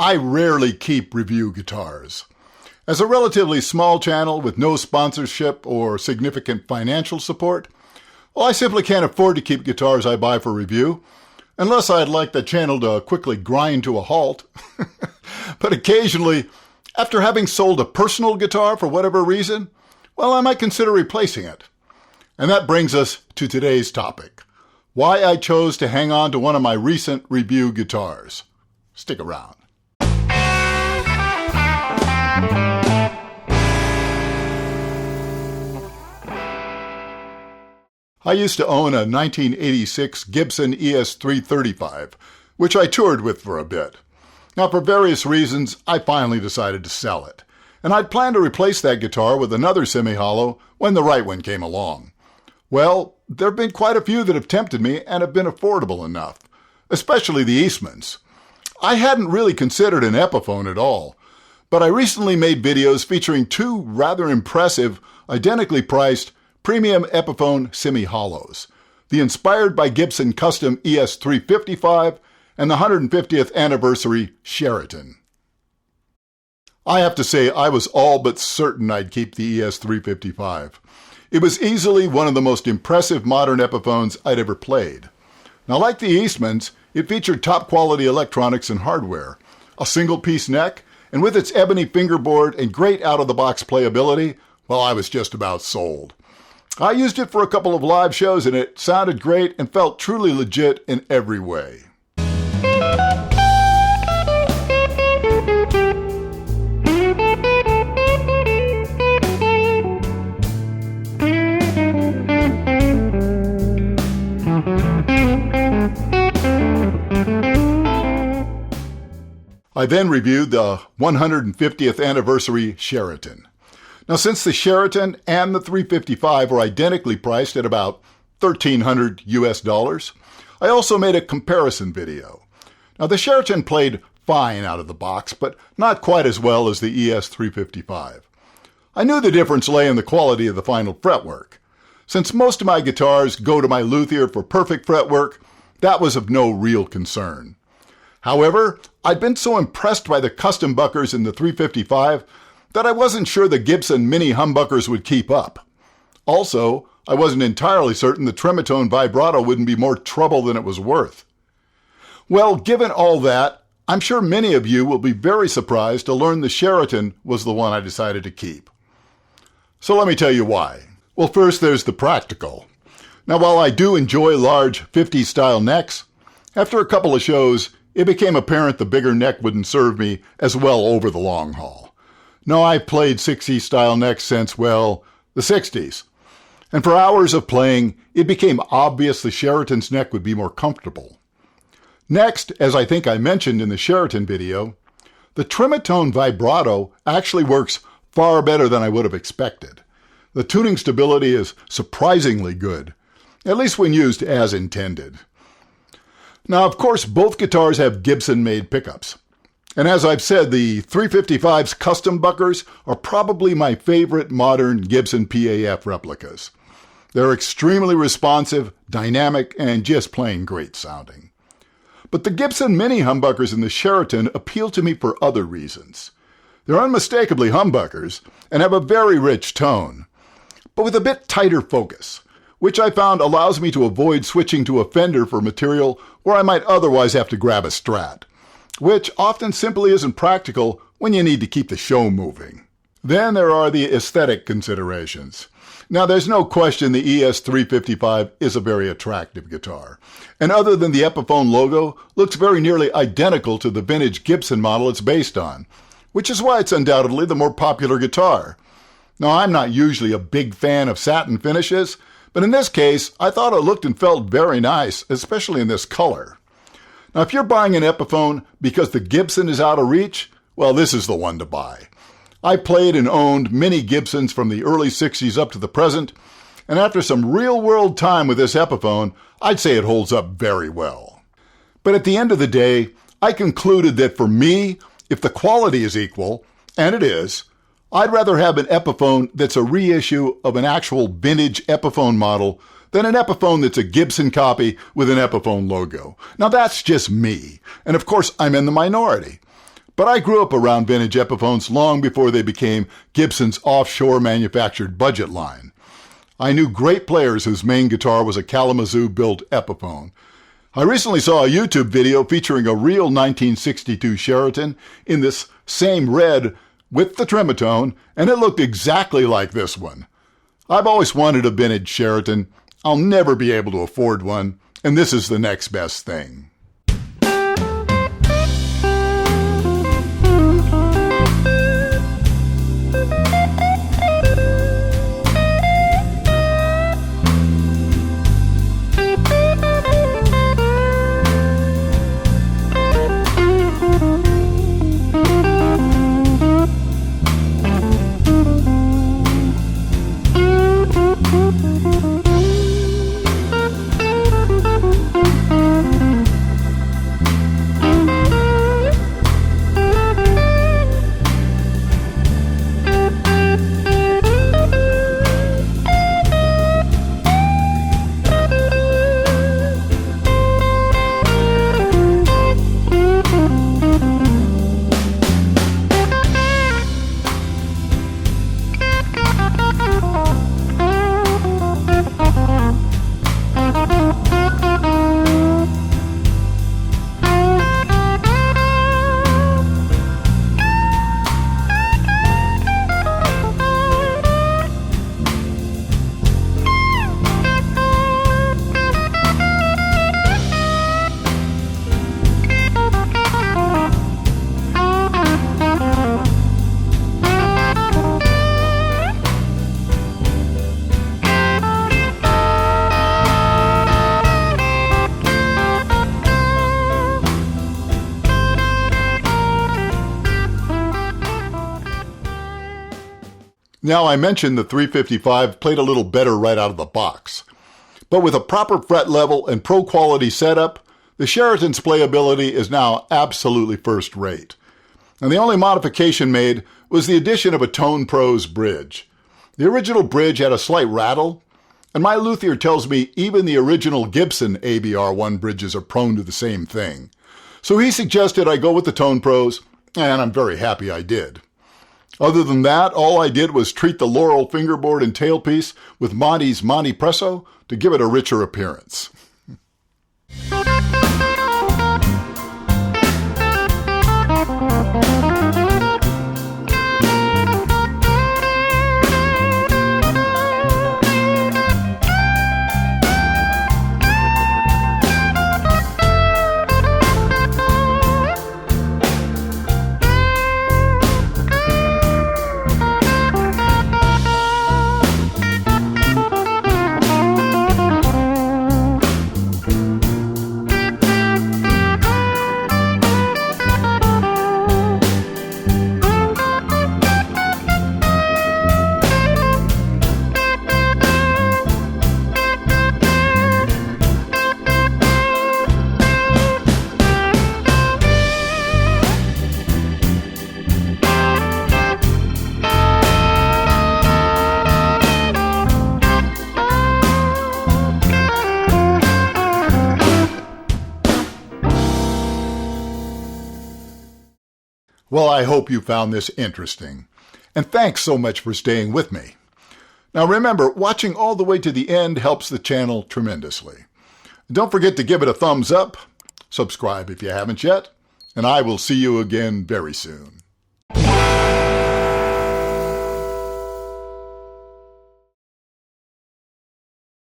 I rarely keep review guitars. As a relatively small channel with no sponsorship or significant financial support, well, I simply can't afford to keep guitars I buy for review, unless I'd like the channel to quickly grind to a halt. But occasionally, after having sold a personal guitar for whatever reason, well, I might consider replacing it. And that brings us to today's topic: why I chose to hang on to one of my recent review guitars. Stick around. I used to own a 1986 Gibson ES335, which I toured with for a bit. Now, for various reasons, I finally decided to sell it, and I'd planned to replace that guitar with another semi-hollow when the right one came along. Well, there have been quite a few that have tempted me and have been affordable enough, especially the Eastmans. I hadn't really considered an Epiphone at all, but I recently made videos featuring two rather impressive, identically priced premium Epiphone semi-hollows, the inspired by Gibson custom ES355 and the 150th anniversary Sheraton. I have to say I was all but certain I'd keep the ES355. It was easily one of the most impressive modern Epiphones I'd ever played. Now, like the Eastmans, it featured top-quality electronics and hardware, a single-piece neck, and with its ebony fingerboard and great out-of-the-box playability, well, I was just about sold. I used it for a couple of live shows and it sounded great and felt truly legit in every way. I then reviewed the 150th anniversary Sheraton. Now, since the Sheraton and the 355 are identically priced at about $1,300 US, I also made a comparison video. Now, the Sheraton played fine out of the box, but not quite as well as the ES355. I knew the difference lay in the quality of the final fretwork. Since most of my guitars go to my luthier for perfect fretwork, that was of no real concern. However, I'd been so impressed by the custom buckers in the 355 that I wasn't sure the Gibson mini humbuckers would keep up. Also, I wasn't entirely certain the trematone vibrato wouldn't be more trouble than it was worth. Well, given all that, I'm sure many of you will be very surprised to learn the Sheraton was the one I decided to keep. So let me tell you why. Well, first there's the practical. Now, while I do enjoy large 50s style necks, after a couple of shows, it became apparent the bigger neck wouldn't serve me as well over the long haul. No, I've played 60s style necks since, well, the 60s. And for hours of playing, it became obvious the Sheraton's neck would be more comfortable. Next, as I think I mentioned in the Sheraton video, the trematone vibrato actually works far better than I would have expected. The tuning stability is surprisingly good, at least when used as intended. Now, of course, both guitars have Gibson-made pickups. And as I've said, the 355's custom buckers are probably my favorite modern Gibson PAF replicas. They're extremely responsive, dynamic, and just plain great sounding. But the Gibson mini humbuckers in the Sheraton appeal to me for other reasons. They're unmistakably humbuckers and have a very rich tone, but with a bit tighter focus, which I found allows me to avoid switching to a Fender for material where I might otherwise have to grab a Strat, which often simply isn't practical when you need to keep the show moving. Then there are the aesthetic considerations. Now, there's no question the ES355 is a very attractive guitar, and other than the Epiphone logo, looks very nearly identical to the vintage Gibson model it's based on, which is why it's undoubtedly the more popular guitar. Now, I'm not usually a big fan of satin finishes, but in this case, I thought it looked and felt very nice, especially in this color. Now, if you're buying an Epiphone because the Gibson is out of reach, well, this is the one to buy. I played and owned many Gibsons from the early 60s up to the present, and after some real-world time with this Epiphone, I'd say it holds up very well. But at the end of the day, I concluded that for me, if the quality is equal, and it is, I'd rather have an Epiphone that's a reissue of an actual vintage Epiphone model than an Epiphone that's a Gibson copy with an Epiphone logo. Now, that's just me, and of course I'm in the minority. But I grew up around vintage Epiphones long before they became Gibson's offshore manufactured budget line. I knew great players whose main guitar was a Kalamazoo-built Epiphone. I recently saw a YouTube video featuring a real 1962 Sheraton in this same red with the Trematone, and it looked exactly like this one. I've always wanted a vintage Sheraton. I'll never be able to afford one, and this is the next best thing. Now, I mentioned the 355 played a little better right out of the box. But with a proper fret level and pro quality setup, the Sheraton's playability is now absolutely first rate. And the only modification made was the addition of a Tone Pros bridge. The original bridge had a slight rattle, and my luthier tells me even the original Gibson ABR1 bridges are prone to the same thing. So he suggested I go with the Tone Pros, and I'm very happy I did. Other than that, all I did was treat the Laurel fingerboard and tailpiece with Monty's Monty Presso to give it a richer appearance. Well, I hope you found this interesting. And thanks so much for staying with me. Now remember, watching all the way to the end helps the channel tremendously. Don't forget to give it a thumbs up, subscribe if you haven't yet, and I will see you again very soon.